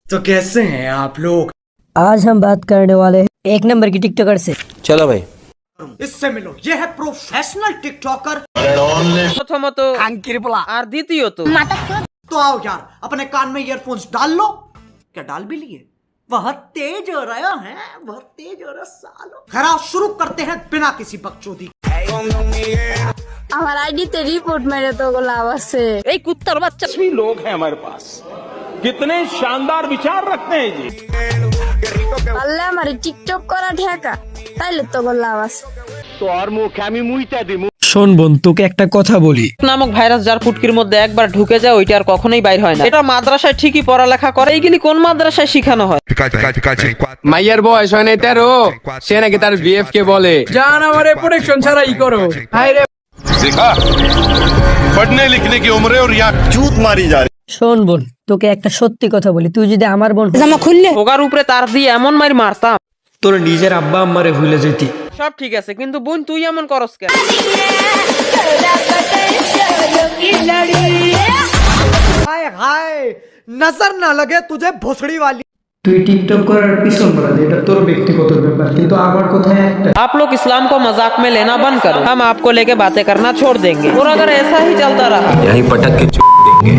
तो कैसे हैं आप लोग? आज हम बात करने वाले हैं एक नंबर की टिकटॉकर से। चलो भाई इससे मिलो, ये है प्रोफेशनल टिकटॉकर। প্রথমত আর দ্বিতীয়ত तो आओ यार, अपने कान में ईयरफोन्स डाल लो। क्या डाल भी लिए? बहुत तेज हो रहा है, बहुत तेज हो रहा सालो। खैर शुरू करते हैं बिना किसी बकचोदी। আমার আইডিতে রিপোর্ট মেরে তো লাভ আছে। এই কুত্তার বাচ্চা लोग हैं हमारे पास, कितने शानदार विचार रखते हैं जी। পারলে আমার টিকটক করা ঠেকা, তাইলে তো লাভ আছে। শোন বোন, তোকে একটা কথা বলি। নামক ভাইরাস যার ফুটকির মধ্যে একবার ঢুকে যায় ওইটা আর কখনোই বাইর হয় না। এটা মাদ্রাসায় ঠিকই পড়ালেখা করে, এইগুলি কোন মাদ্রাসায় শিখানো হয়? মাইয়ার বয়স হয় নাই 13, সে নাকি তার বিএফ কে বলে জান আমারে প্রোটেকশন ছাড়াই করো। হায় রে देखा, पढ़ने लिखने की उम्र है और यहाँ चूत मारी जा रही। শোন বোন, তোকে একটা সত্যি কথা বলি, তুই যদি আমার বোন ওগার উপরে তার দিয়ে এমন মার মারতাম তোর নিজের আব্বা আম্মারে ভুলে যেতি। সব ঠিক আছে, কিন্তু বোন তুই এমন করস কেন? हाय हाय, नजर ना लगे तुझे भोसड़ी वाली। তুই টিকটক করার পিছন পড়ালি, এটা তোর ব্যক্তিগত ব্যাপার, কিন্তু আমার কথা একটা। आप लोग इस्लाम को मजाक में लेना बंद करो, हम आपको लेके बातें करना छोड़ देंगे और अगर ऐसा ही चलता रहा यहीं पटक के देंगे।